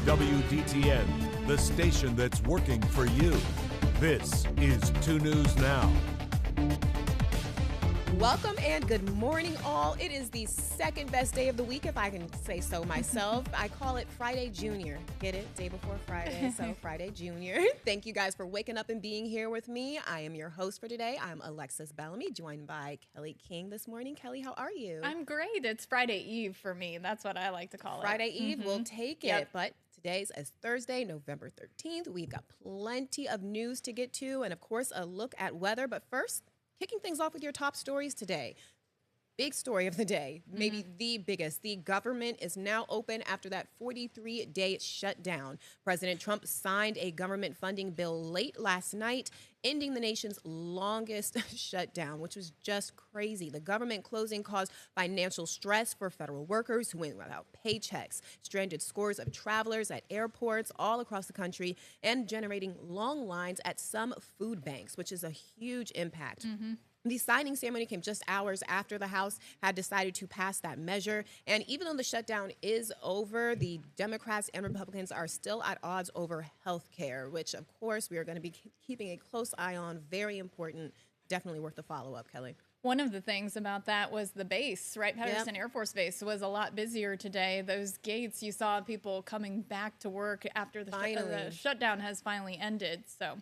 WDTN, the station that's working for you. This is 2 News Now. Welcome and good morning, all. It is the second best day of the week, if I can say so myself. I call it Friday Junior. Get it? Day before Friday, so Friday Junior. Thank you guys for waking up and being here with me. I am your host for today. I'm Alexis Bellamy, joined by Kelly King this morning. Kelly, how are you? I'm great. It's Friday Eve for me. That's what I like to call it. Friday Eve, we'll take it. Yep. But today's is Thursday, November 13th. We've got plenty of news to get to and, of course, a look at weather. But first, kicking things off with your top stories today. Big story of the day, maybe the biggest. The government is now open after that 43-day shutdown. President Trump signed a government funding bill late last night, ending the nation's longest shutdown, which was just crazy. The government closing caused financial stress for federal workers who went without paychecks, stranded scores of travelers at airports all across the country, and generating long lines at some food banks, which is a huge impact. The signing ceremony came just hours after the House had decided to pass that measure. And even though the shutdown is over, the Democrats and Republicans are still at odds over health care, which, of course, we are going to be keeping a close eye on. Very important. Definitely worth the follow-up, Kelly. One of the things about that was the base, right? Patterson Air Force Base was a lot busier today. Those gates, you saw people coming back to work after the shutdown has finally ended. So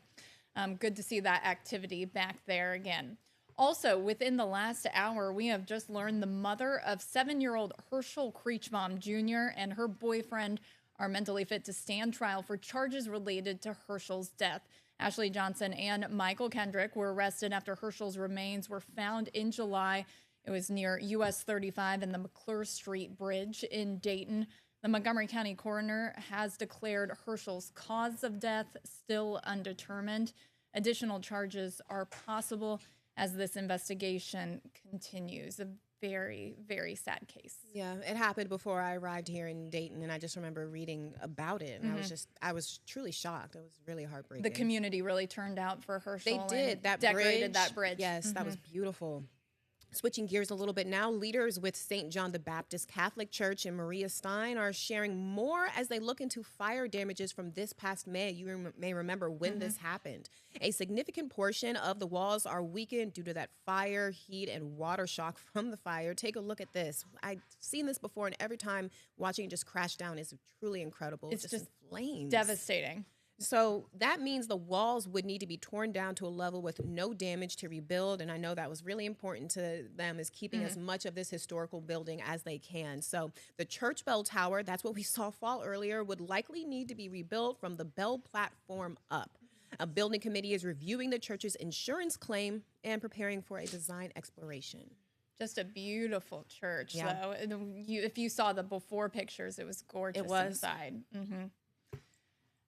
good to see that activity back there again. Also, within the last hour, we have just learned the mother of 7-year-old Herschel Kreechbaum Jr. and her boyfriend are mentally fit to stand trial for charges related to Herschel's death. Ashley Johnson and Michael Kendrick were arrested after Herschel's remains were found in July. It was near US 35 and the McClure Street Bridge in Dayton. The Montgomery County coroner has declared Herschel's cause of death still undetermined. Additional charges are possible as this investigation continues. A very, very sad case. Yeah, it happened before I arrived here in Dayton, and I just remember reading about it, and I was truly shocked. It was really heartbreaking. The community really turned out for Herschel. They did. That decorated that bridge. Yes, that was beautiful. Switching gears a little bit now, leaders with St. John the Baptist Catholic Church and Maria Stein are sharing more as they look into fire damages from this past May. You may remember when this happened. A significant portion of the walls are weakened due to that fire, heat, and water shock from the fire. Take a look at this. I've seen this before, and every time watching it just crash down is truly incredible. It's just in flames. Devastating. So that means the walls would need to be torn down to a level with no damage to rebuild. And I know that was really important to them, is keeping as much of this historical building as they can. So the church bell tower, that's what we saw fall earlier, would likely need to be rebuilt from the bell platform up. A building committee is reviewing the church's insurance claim and preparing for a design exploration. Just a beautiful church, though. If you saw the before pictures, it was gorgeous inside.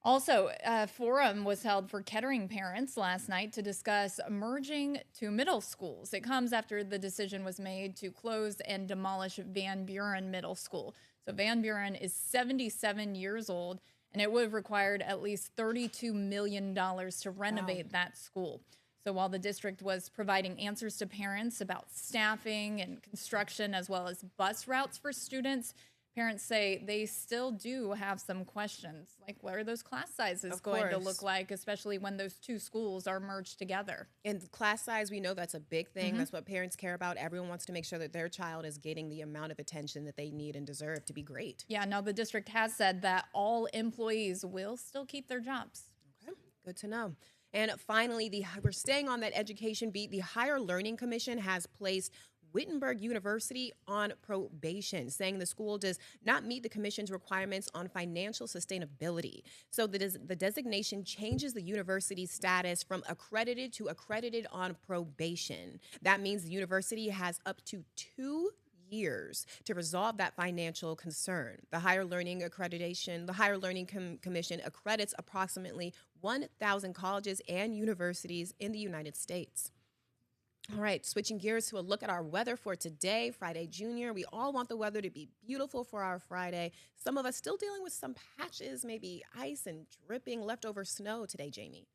Also, a forum was held for Kettering parents last night to discuss merging two middle schools. It comes after the decision was made to close and demolish Van Buren Middle School. So Van Buren is 77 years old, and it would have required at least $32 million to renovate that school. So while the district was providing answers to parents about staffing and construction as well as bus routes for students, parents say they still do have some questions, like what are those class sizes going to look like, especially when those two schools are merged together. And class size, we know that's a big thing. That's what parents care about. Everyone wants to make sure that their child is getting the amount of attention that they need and deserve to be great. Yeah, now the district has said that all employees will still keep their jobs. Okay, good to know. And finally, we're staying on that education beat. The Higher Learning Commission has placed Wittenberg University on probation, saying the school does not meet the commission's requirements on financial sustainability. So the designation changes the university's status from accredited to accredited on probation. That means the university has up to 2 years to resolve that financial concern. The Higher Learning Commission accredits approximately 1,000 colleges and universities in the United States. All right, switching gears to a look at our weather for today, Friday Junior. We all want the weather to be beautiful for our Friday. Some of us still dealing with some patches, maybe ice and dripping leftover snow today, Jamie.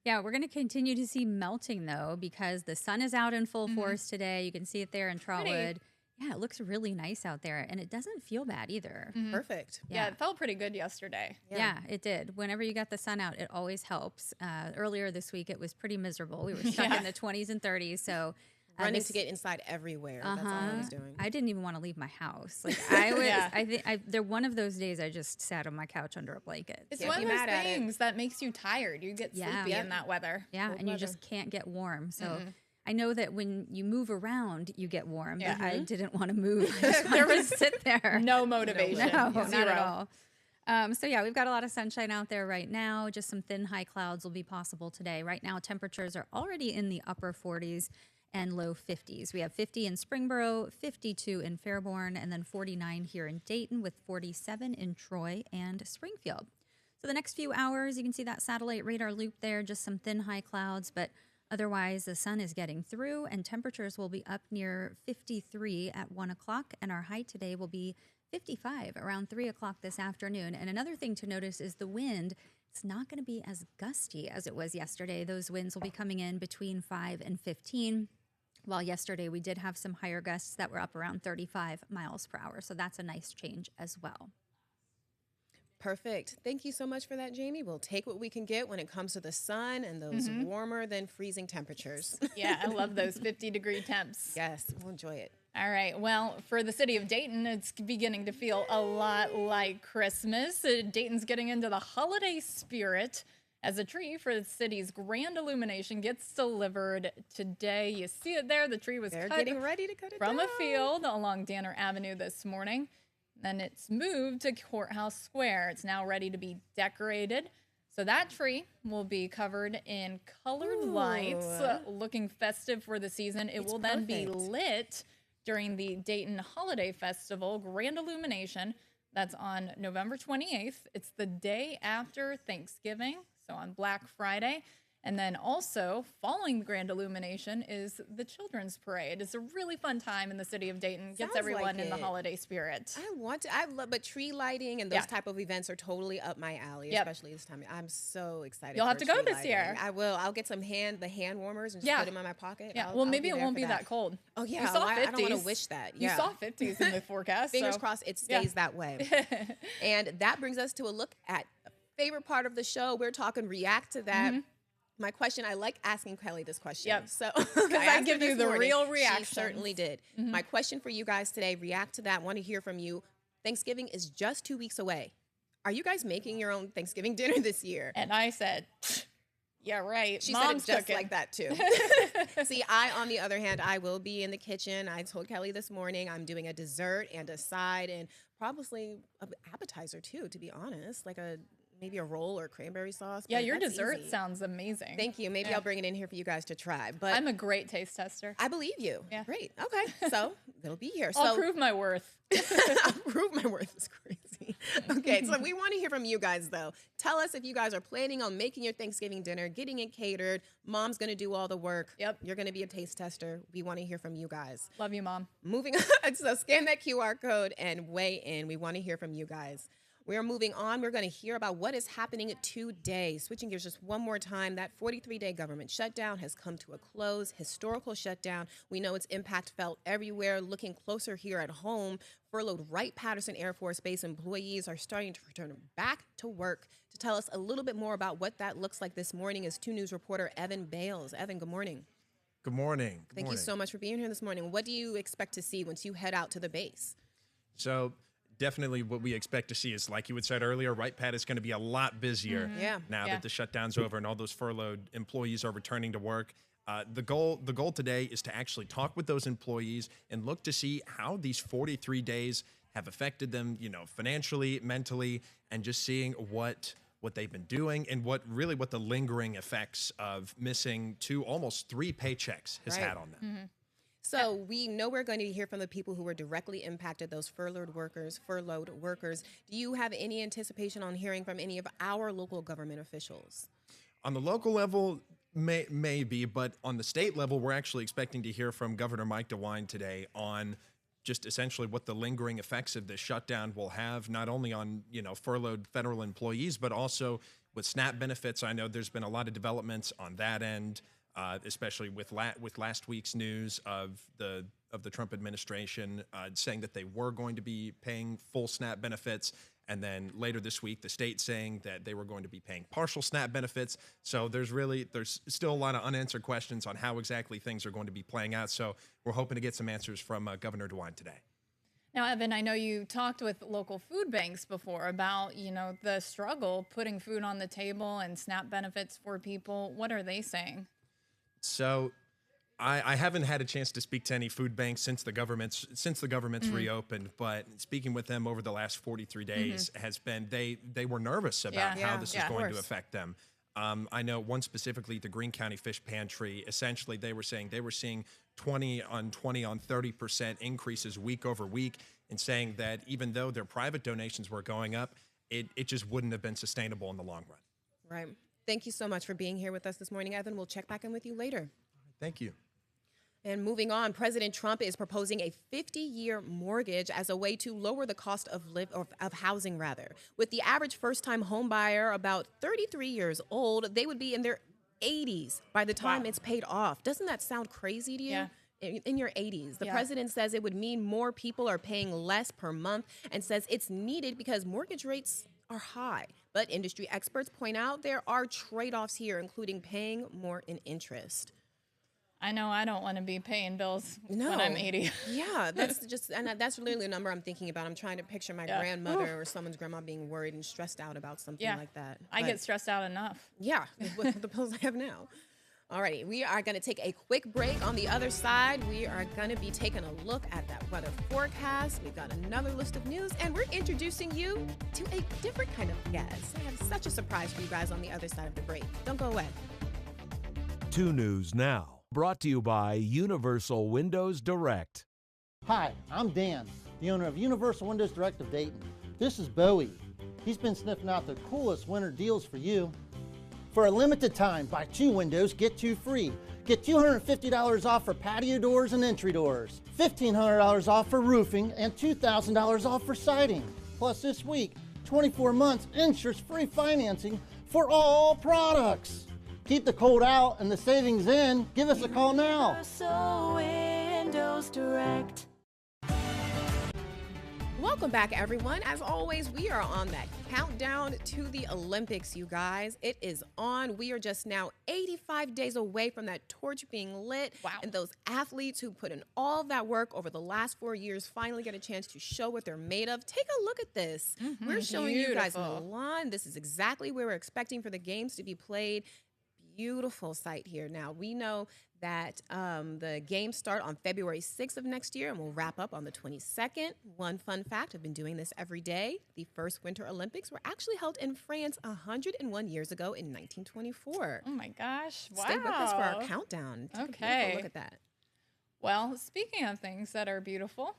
Yeah, we're going to continue to see melting, though, because the sun is out in full force today. You can see it there in Trotwood. Yeah, it looks really nice out there, and it doesn't feel bad either. Perfect. Yeah, it felt pretty good yesterday. Yeah, it did. Whenever you got the sun out, it always helps. Earlier this week, it was pretty miserable. We were stuck in the 20s and 30s, so running to get inside everywhere. That's all I was doing. I didn't even want to leave my house. Like I was, they're one of those days I just sat on my couch under a blanket. It's one of those things that makes you tired. You get sleepy in that weather. Yeah, Cold and you weather. just can't get warm. So I know that when you move around, you get warm. But I didn't want to move. I just wanted to sit there. No motivation. No, not at all. So yeah, we've got a lot of sunshine out there right now. Just some thin high clouds will be possible today. Right now, temperatures are already in the upper 40s and low 50s. We have 50 in Springboro, 52 in Fairborn, and then 49 here in Dayton with 47 in Troy and Springfield. So the next few hours, you can see that satellite radar loop there, just some thin high clouds, but otherwise the sun is getting through and temperatures will be up near 53 at 1 o'clock, and our high today will be 55 around 3 o'clock this afternoon. And another thing to notice is the wind. It's not going to be as gusty as it was yesterday. Those winds will be coming in between 5 and 15. While yesterday we did have some higher gusts that were up around 35 miles per hour. So that's a nice change as well. Perfect. Thank you so much for that, Jamie. We'll take what we can get when it comes to the sun and those warmer than freezing temperatures. Yeah, I love those 50-degree temps. Yes, we'll enjoy it. All right. Well, for the city of Dayton, it's beginning to feel a lot like Christmas. Dayton's getting into the holiday spirit as a tree for the city's grand illumination gets delivered today. You see it there. The tree was getting ready to cut it from down. a field along Danner Avenue this morning. Then it's moved to Courthouse Square. It's now ready to be decorated. So that tree will be covered in colored lights, looking festive for the season. It will then be lit during the Dayton Holiday Festival Grand Illumination. That's on November 28th. It's the day after Thanksgiving, so on Black Friday. And then also, following the Grand Illumination is the Children's Parade. It's a really fun time in the city of Dayton. Gets everyone in the holiday spirit. I love, but tree lighting and those type of events are totally up my alley, especially this time. I'm so excited. You'll have to go this year. I will. I'll get the hand warmers and just put them in my pocket. Yeah. Well, maybe it won't be that cold. Oh yeah. You saw 50s. I don't want to wish that. Yeah. You saw 50s in the forecast. Fingers crossed it stays that way. And that brings us to a look at a favorite part of the show. We're talking react to that. My question, I like asking Kelly this question. Yep. So because I give you the real reaction. She certainly did. My question for you guys today, react to that. Want to hear from you. Thanksgiving is just 2 weeks away. Are you guys making your own Thanksgiving dinner this year? And I said, yeah, right. She Mom's said it just like that too. See, on the other hand, I will be in the kitchen. I told Kelly this morning I'm doing a dessert and a side and probably an appetizer too, to be honest, like maybe a roll or cranberry sauce. Yeah, your dessert sounds amazing. Thank you. Maybe I'll bring it in here for you guys to try. But I'm a great taste tester. I believe you. Yeah. Great. Okay. So it'll be here. I'll prove my worth. I'll prove my worth is crazy. Okay. So we want to hear from you guys, though. Tell us if you guys are planning on making your Thanksgiving dinner, getting it catered. Mom's going to do all the work. Yep. You're going to be a taste tester. We want to hear from you guys. Love you, Mom. Moving on. So scan that QR code and weigh in. We want to hear from you guys. We are moving on. We're going to hear about what is happening today. Switching gears just one more time, that 43-day government shutdown has come to a close. Historical shutdown. We know its impact felt everywhere. Looking closer here at home, furloughed Wright-Patterson Air Force Base employees are starting to return back to work. To tell us a little bit more about what that looks like this morning is 2 News reporter Evan Bales. Evan, good morning. Good morning. Thank you so much for being here this morning. What do you expect to see once you head out to the base? So definitely what we expect to see is, like you had said earlier, Wright-Pat is going to be a lot busier now that the shutdown's over and all those furloughed employees are returning to work. The goal today is to actually talk with those employees and look to see how these 43 days have affected them, financially, mentally, and just seeing what they've been doing and what the lingering effects of missing almost 3 paychecks has had on them. So we know we're going to hear from the people who were directly impacted, those furloughed workers. Do you have any anticipation on hearing from any of our local government officials? On the local level, maybe, but on the state level, we're actually expecting to hear from Governor Mike DeWine today on just essentially what the lingering effects of this shutdown will have, not only on, furloughed federal employees, but also with SNAP benefits. I know there's been a lot of developments on that end. Especially with last week's news of the of the Trump administration, saying that they were going to be paying full SNAP benefits. And then later this week, the state saying that they were going to be paying partial SNAP benefits. So there's still a lot of unanswered questions on how exactly things are going to be playing out. So we're hoping to get some answers from Governor DeWine today. Now, Evan, I know you talked with local food banks before about, the struggle putting food on the table and SNAP benefits for people. What are they saying? So I haven't had a chance to speak to any food banks since the government's reopened, but speaking with them over the last 43 days has been they were nervous about how this is going to affect them. I know one specifically, the Greene County Fish Pantry. Essentially, they were saying they were seeing 20 on 30% increases week over week, and saying that even though their private donations were going up, it just wouldn't have been sustainable in the long run. Right. Thank you so much for being here with us this morning, Evan. We'll check back in with you later. Thank you. And moving on, President Trump is proposing a 50-year mortgage as a way to lower the cost of housing, rather. With the average first-time home buyer about 33 years old, they would be in their 80s by the time it's paid off. Doesn't that sound crazy to you? Yeah. In your 80s. The president says it would mean more people are paying less per month and says it's needed because mortgage rates are high. But industry experts point out there are trade-offs here, including paying more in interest. I know I don't want to be paying bills when I'm 80. Yeah, that's literally a number I'm thinking about. I'm trying to picture my grandmother or someone's grandma being worried and stressed out about something like that. I get stressed out enough. Yeah, with the bills I have now. Alrighty, we are going to take a quick break. On the other side, we are going to be taking a look at that weather forecast. We've got another list of news, and we're introducing you to a different kind of guest. I have such a surprise for you guys on the other side of the break. Don't go away. 2 News Now. Brought to you by Universal Windows Direct. Hi, I'm Dan, the owner of Universal Windows Direct of Dayton. This is Bowie. He's been sniffing out the coolest winter deals for you. For a limited time, buy 2 windows, get 2 free. Get $250 off for patio doors and entry doors, $1,500 off for roofing, and $2,000 off for siding. Plus this week, 24 months interest-free financing for all products. Keep the cold out and the savings in. Give us a call now. Universal Windows Direct. Welcome back, everyone. As always, we are on that countdown to the Olympics, you guys. It is on. We are just now 85 days away from that torch being lit. Wow. And those athletes who put in all that work over the last 4 years finally get a chance to show what they're made of. Take a look at this. We're showing you guys Milan. This is exactly where we're expecting for the games to be played. Beautiful site here. Now, we know that the games start on February 6th of next year and we'll wrap up on the 22nd. One fun fact, I've been doing this every day. The first Winter Olympics were actually held in France 101 years ago in 1924. Oh my gosh. Wow. Stay with us for our countdown. Take a beautiful look at that. Well, speaking of things that are beautiful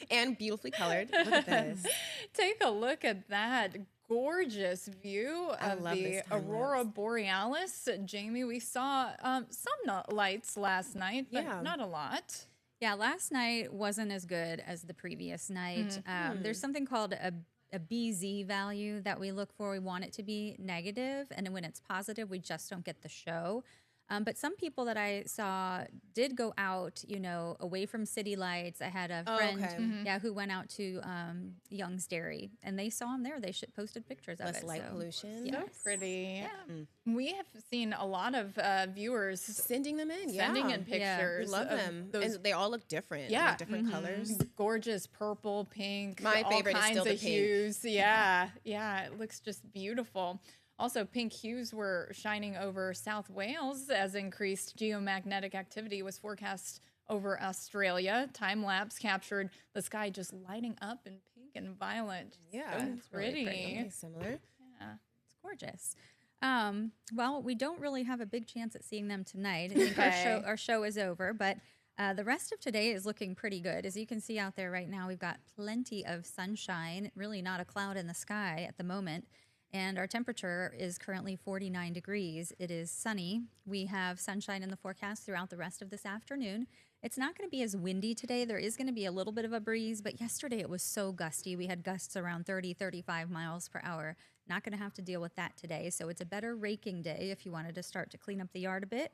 and beautifully colored, look at this. Take a look at that gorgeous view of the Aurora Borealis. Jamie, we saw some lights last night, but not a lot. Yeah, last night wasn't as good as the previous night. There's something called a BZ value that we look for. We want it to be negative, and when it's positive, we just don't get the show. But some people that I saw did go out, away from city lights. I had a friend, who went out to Young's Dairy, and they saw him there. They posted pictures of it. Less light pollution. So pretty. Yeah. We have seen a lot of viewers sending them in. Sending in pictures. We love them. And they all look different. Yeah. Different colors. Gorgeous purple, pink. My favorite is still the pink. Hues. Yeah. It looks just beautiful. Also, pink hues were shining over South Wales as increased geomagnetic activity was forecast over Australia. Time-lapse captured the sky just lighting up in pink and violet. Yeah, so it's pretty. Really similar. Yeah, it's gorgeous. Well, we don't really have a big chance at seeing them tonight. I think our show is over, but the rest of today is looking pretty good. As you can see out there right now, we've got plenty of sunshine, really not a cloud in the sky at the moment. And our temperature is currently 49 degrees. It is sunny. We have sunshine in the forecast throughout the rest of this afternoon. It's not going to be as windy today. There is going to be a little bit of a breeze, but yesterday it was so gusty. We had gusts around 30, 35 miles per hour. Not going to have to deal with that today. So it's a better raking day if you wanted to start to clean up the yard a bit.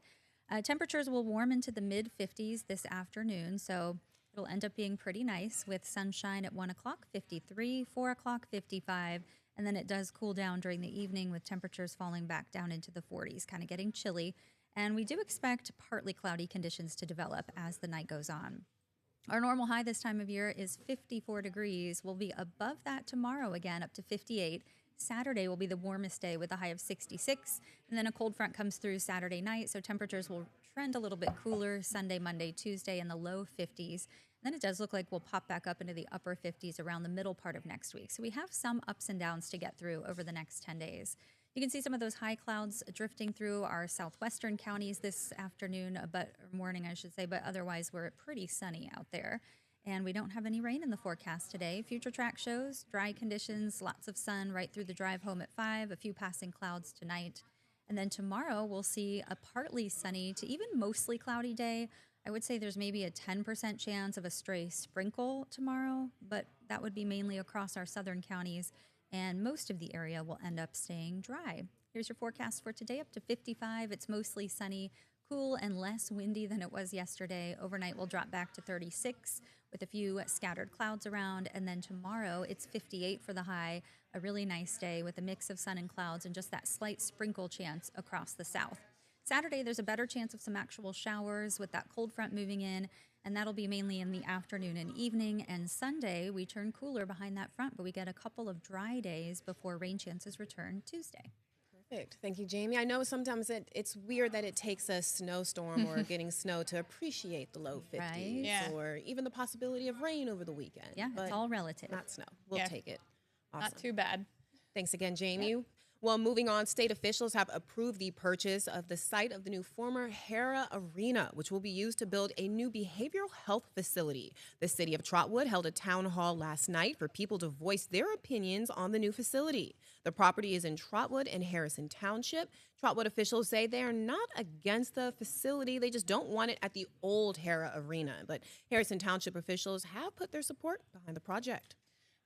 Temperatures will warm into the mid 50s this afternoon, so it'll end up being pretty nice with sunshine at 1 o'clock, 53, 4 o'clock, 55, and then it does cool down during the evening with temperatures falling back down into the 40s, kind of getting chilly. And we do expect partly cloudy conditions to develop as the night goes on. Our normal high this time of year is 54 degrees. We'll be above that tomorrow again, up to 58. Saturday will be the warmest day with a high of 66. And then a cold front comes through Saturday night, so temperatures will trend a little bit cooler Sunday, Monday, Tuesday in the low 50s. And then it does look like we'll pop back up into the upper 50s around the middle part of next week. So we have some ups and downs to get through over the next 10 days. You can see some of those high clouds drifting through our southwestern counties this afternoon, morning, I should say, but otherwise we're pretty sunny out there. And we don't have any rain in the forecast today. Future track shows dry conditions, lots of sun right through the drive home at 5, a few passing clouds tonight. And then tomorrow we'll see a partly sunny to even mostly cloudy day. I would say there's maybe a 10% chance of a stray sprinkle tomorrow, but that would be mainly across our southern counties, and most of the area will end up staying dry. Here's your forecast for today, up to 55. It's mostly sunny, cool, and less windy than it was yesterday. Overnight we'll drop back to 36 with a few scattered clouds around, and then tomorrow it's 58 for the high, a really nice day with a mix of sun and clouds and just that slight sprinkle chance across the south. Saturday, there's a better chance of some actual showers with that cold front moving in, and that'll be mainly in the afternoon and evening. And Sunday, we turn cooler behind that front, but we get a couple of dry days before rain chances return Tuesday. Perfect. Thank you, Jamie. I know sometimes it's weird that it takes a snowstorm or getting snow to appreciate the low 50s, Right. Yeah. or even the possibility of rain over the weekend. Yeah, but it's all relative. not snow. We'll Yeah. take it. Awesome. Not too bad. Thanks again, Jamie. Well, moving on, state officials have approved the purchase of the site of the new former Hara Arena, which will be used to build a new behavioral health facility. The city of Trotwood held a town hall last night for people to voice their opinions on the new facility. The property is in Trotwood and Harrison Township. Trotwood officials say they are not against the facility. They just don't want it at the old Hara Arena. But Harrison Township officials have put their support behind the project.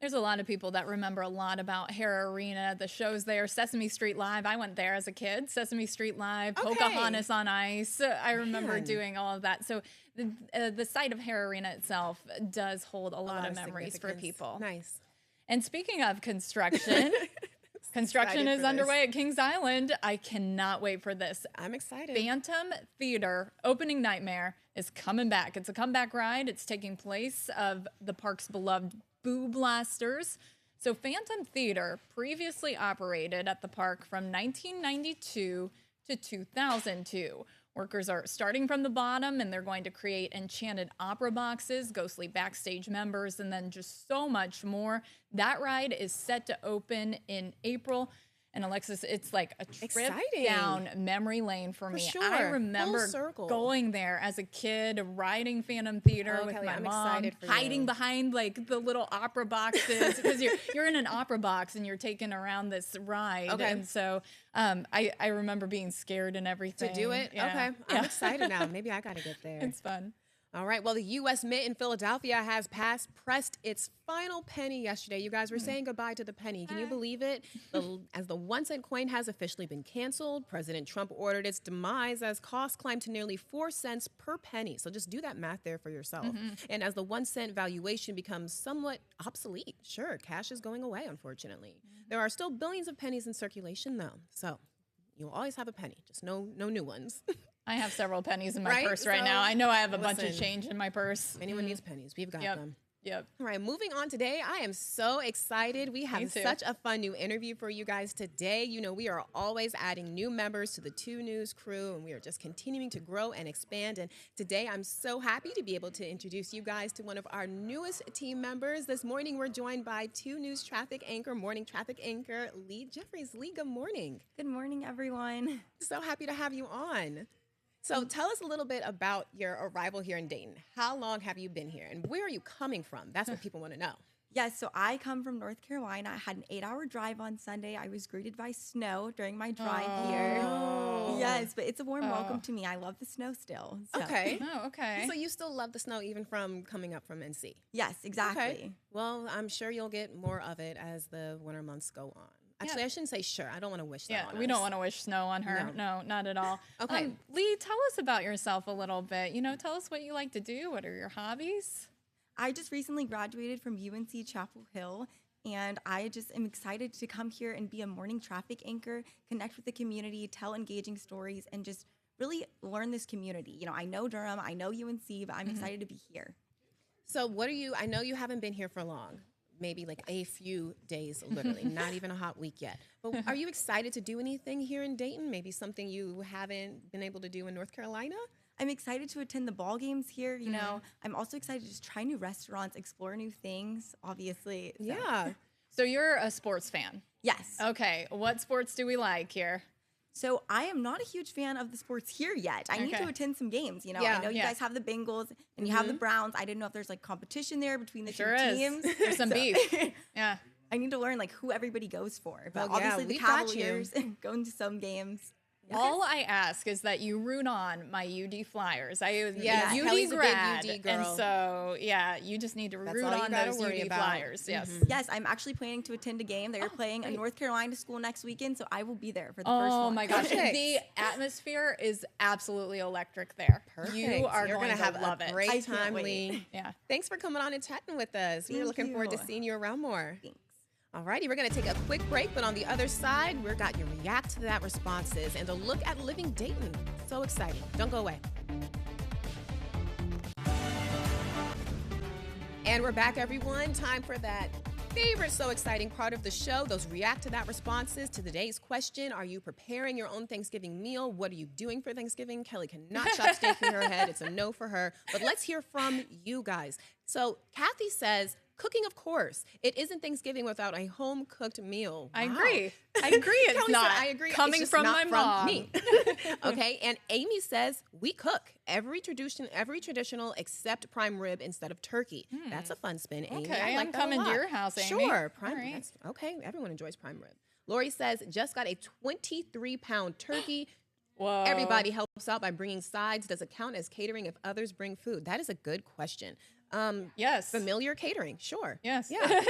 There's a lot of people that remember a lot about Hara Arena, the shows there, Sesame Street Live. I went there as a kid, Sesame Street Live, Okay. Pocahontas on Ice. I remember Man. doing all of that. So the site of Hara Arena itself does hold a lot of memories for significance. people. Nice. And speaking of construction, construction Excited is for underway this. at Kings Island. I cannot wait for this. I'm excited. Phantom Theater Opening Nightmare is coming back. It's a comeback ride. It's taking place of the park's beloved Boo Blasters. So Phantom Theater previously operated at the park from 1992 to 2002. Workers are starting from the bottom, and they're going to create enchanted opera boxes, ghostly backstage members, and then just so much more. That ride is set to open in April. And Alexis, it's like a trip Exciting. down memory lane for me. sure. I Full remember circle. going there as a kid, riding Phantom Theater Oh, with Kelly, my I'm mom, excited for hiding you. behind like the little opera boxes because you're in an opera box and you're taken around this ride. Okay. And so I remember being scared and everything. To do it? Yeah. Okay. I'm excited now. Maybe I got to get there. It's fun. All right. Well, the U.S. Mint in Philadelphia has pressed its final penny yesterday. You guys were saying goodbye to the penny. Can you believe it? As the 1 cent coin has officially been canceled, President Trump ordered its demise as costs climbed to nearly 4 cents per penny. So just do that math there for yourself. And as the 1 cent valuation becomes somewhat obsolete, sure, cash is going away, unfortunately. There are still billions of pennies in circulation, though. So you'll always have a penny, just no new ones. I have several pennies in my Right? purse right So, now. I know I have a bunch of listen, change in my purse. If anyone needs pennies, we've got Yep. them. Yep. All right, moving on today. I am so excited. We have too. such a fun new interview for you guys today. You know, we are always adding new members to the 2 News crew, and we are just continuing to grow and expand. And today, I'm so happy to be able to introduce you guys to one of our newest team members. This morning, we're joined by 2 News morning traffic anchor, Lee Jeffries. Lee, good morning. Good morning, everyone. So happy to have you on. So tell us a little bit about your arrival here in Dayton. How long have you been here, and where are you coming from? That's what people want to know. Yes, so I come from North Carolina. I had an 8-hour drive on Sunday. I was greeted by snow during my drive here. Yes, but it's a warm welcome to me. I love the snow still. So. Okay. Oh, okay. So you still love the snow even from coming up from NC? Yes, exactly. Okay. Well, I'm sure you'll get more of it as the winter months go on. Actually, I shouldn't say sure. I don't want to wish that on we us. don't want to wish snow on her. No, not at all. Okay. Lee, tell us about yourself a little bit. Tell us what you like to do. What are your hobbies? I just recently graduated from UNC Chapel Hill, and I just am excited to come here and be a morning traffic anchor, connect with the community, tell engaging stories, and just really learn this community. I know Durham, I know UNC, but I'm excited to be here. So I know you haven't been here for long. Maybe like a few days, literally, not even a hot week yet. But are you excited to do anything here in Dayton? Maybe something you haven't been able to do in North Carolina? I'm excited to attend the ball games here. I'm also excited to just try new restaurants, explore new things, obviously. So. Yeah. So you're a sports fan? Yes. Okay. What sports do we like here? So I am not a huge fan of the sports here yet. I need to attend some games. I know you guys have the Bengals and you have the Browns. I didn't know if there's like competition there between the two teams. There's some beef. Yeah. I need to learn like who everybody goes for. But Well, obviously the Cavaliers going to some games. All I ask is that you root on my UD Flyers. UD Kelly's grad, a big UD girl. and so you just need to root all you on gotta those worry UD about. Flyers. Yes. Yes, I'm actually planning to attend a game. They are playing a North Carolina school next weekend, so I will be there for the first one. Oh my gosh, Perfect. the atmosphere is absolutely electric there. Perfect. You are You're going gonna to have love a it. great I time, can't wait. Lee. Yeah. Thanks for coming on and chatting with us. We're Thank looking forward to you. seeing you around more. Thanks. All righty, we're going to take a quick break, but on the other side, we've got your react to that responses and a look at living Dayton. So exciting. Don't go away. And we're back, everyone. Time for that favorite so exciting part of the show, those react to that responses to today's question. Are you preparing your own Thanksgiving meal? What are you doing for Thanksgiving? Kelly cannot chop steak in her head. It's a no for her. But let's hear from you guys. So Kathy says, cooking, of course. It isn't Thanksgiving without a home-cooked meal. I Wow. agree. I agree. It's Kelly not. said, I agree. Coming It's just from not my mom. me. Okay, and Amy says we cook every traditional except prime rib instead of turkey. That's a fun spin, Amy. Okay, I like I'm that a coming to lot. your house, Amy. Sure, prime. All right. That's, okay, everyone enjoys prime rib. Lori says just got a 23-pound turkey. Whoa. Everybody helps out by bringing sides. Does it count as catering if others bring food? That is a good question. Yes. Familiar catering, sure. Yes. Yeah.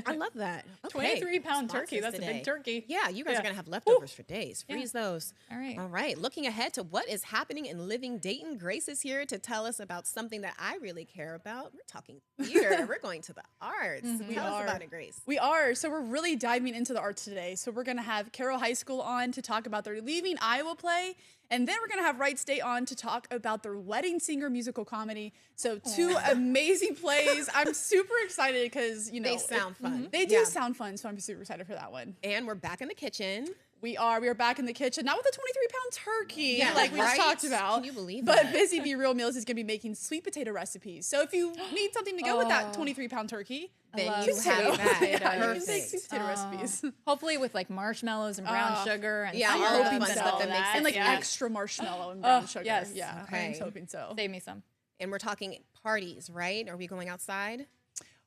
I love that. Okay. 23-pound turkey. Sponsors That's a today. big turkey. Yeah, you guys Yeah. are going to have leftovers for days. Freeze those. All right. All right. Looking ahead to what is happening in living Dayton, Grace is here to tell us about something that I really care about. We're talking theater. We're going to the arts. Tell us about it, Grace. We are. So we're really diving into the arts today. So we're going to have Carroll High School on to talk about their Leaving Iowa play. And then we're going to have Wright State on to talk about their Wedding Singer musical comedy. So two amazing plays. I'm super excited because, They sound fun. They do Yeah. sound fun. So I'm super excited for that one. And we're back in the kitchen. We are back in the kitchen, not with a 23-pound turkey Yeah, like we just right? talked about. Can you believe but that? Busy Bee Real Meals is going to be making sweet potato recipes. So if you need something to go with that 23-pound turkey, Then love you sweet have that. potatoes. yeah, you can Perfect. make sweet potato recipes. Hopefully with like marshmallows and brown sugar and Yeah, syrup all the and fun stuff all that makes that. And like Yeah. extra marshmallow and brown sugar. yes. Yeah, Okay. I'm hoping so. Save me some. And we're talking parties, right? Are we going outside?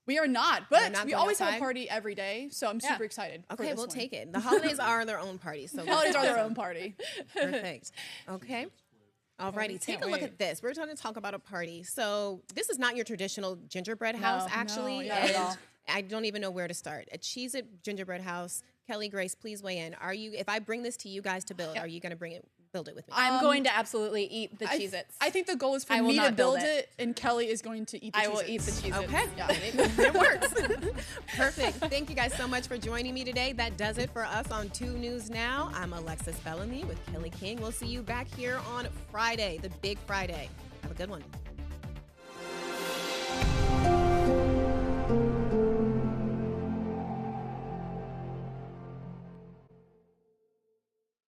We are not, but not we going always have outside? a party every day, so I'm super excited. for Okay, this we'll one. take it. The holidays are their own parties. So Holidays are their own party. Perfect. Okay. Alrighty, take can't a look wait. at this. We're going to talk about a party. So this is not your traditional gingerbread house, actually. not at and all. I don't even know where to start. A Cheez-It gingerbread house. Kelly, Grace, please weigh in. Are you? If I bring this to you guys to build, are you going to build it with me? I'm going to absolutely eat the Cheez-Its. I think the goal is for I will me to not build build it. it, and Kelly is going to eat the I will Cheez-Its. eat the Cheez-Its. Okay, Yeah. it works. Perfect. Thank you guys so much for joining me today. That does it for us on 2 News Now. I'm Alexis Bellamy with Kelly King. We'll see you back here on Friday, the big Friday. Have a good one.